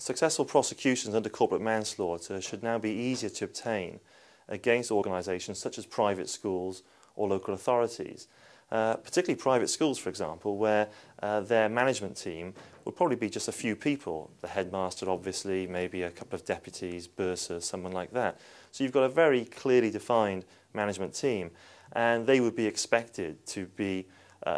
Successful prosecutions under corporate manslaughter should now be easier to obtain against organisations such as private schools or local authorities, particularly private schools, for example, where their management team would probably be just a few people. The headmaster, obviously, maybe a couple of deputies, bursars, someone like that. So you've got a very clearly defined management team, and they would be expected to be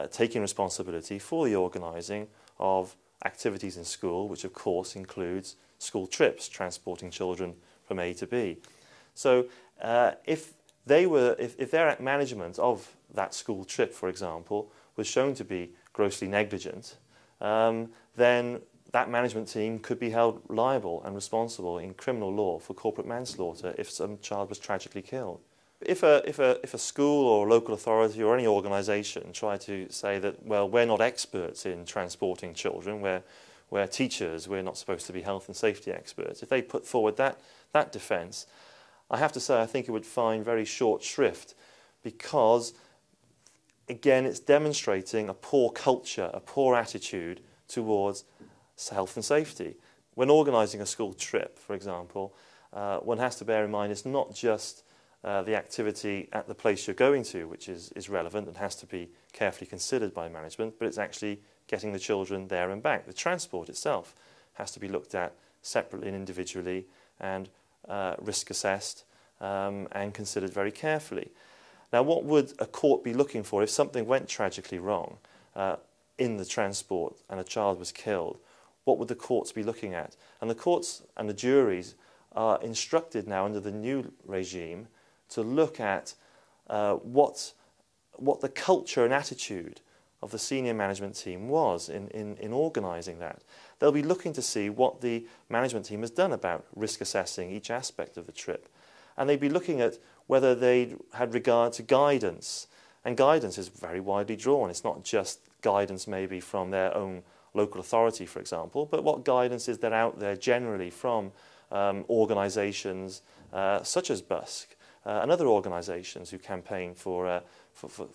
taking responsibility for the organising of activities in school, which of course includes school trips, transporting children from A to B. So if their management of that school trip, for example, was shown to be grossly negligent, then that management team could be held liable and responsible in criminal law for corporate manslaughter if some child was tragically killed. If a school or local authority or any organisation try to say that, well, we're not experts in transporting children, we're teachers, we're not supposed to be health and safety experts, if they put forward that defence, I have to say I think it would find very short shrift, because, again, it's demonstrating a poor culture, a poor attitude towards health and safety. When organising a school trip, for example, one has to bear in mind it's not just the activity at the place you're going to, which is relevant and has to be carefully considered by management, but it's actually getting the children there and back. The transport itself has to be looked at separately and individually and risk assessed and considered very carefully. Now, what would a court be looking for if something went tragically wrong in the transport and a child was killed? What would the courts be looking at? And the courts and the juries are instructed now under the new regime to look at what the culture and attitude of the senior management team was in organising that. They'll be looking to see what the management team has done about risk assessing each aspect of the trip. And they'd be looking at whether they had regard to guidance. And guidance is very widely drawn. It's not just guidance maybe from their own local authority, for example, but what guidance is there out there generally from organisations such as BUSK and other organisations who campaign for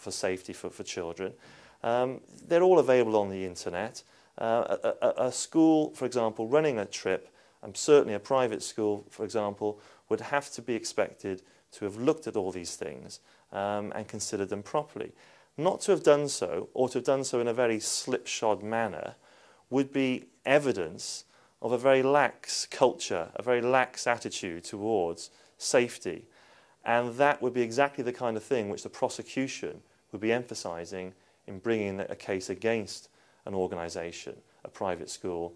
safety for children. They're all available on the internet. A school, for example, running a trip, and certainly a private school, for example, would have to be expected to have looked at all these things and considered them properly. Not to have done so, or to have done so in a very slipshod manner, would be evidence of a very lax culture, a very lax attitude towards safety. And that would be exactly the kind of thing which the prosecution would be emphasising in bringing a case against an organisation, a private school,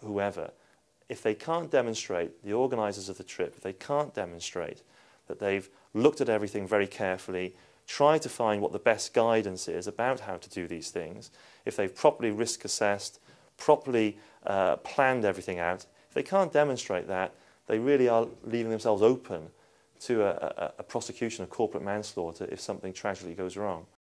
whoever. If they can't demonstrate, the organisers of the trip, if they can't demonstrate that they've looked at everything very carefully, tried to find what the best guidance is about how to do these things, if they've properly risk assessed, properly planned everything out, if they can't demonstrate that, they really are leaving themselves open to a prosecution of corporate manslaughter if something tragically goes wrong.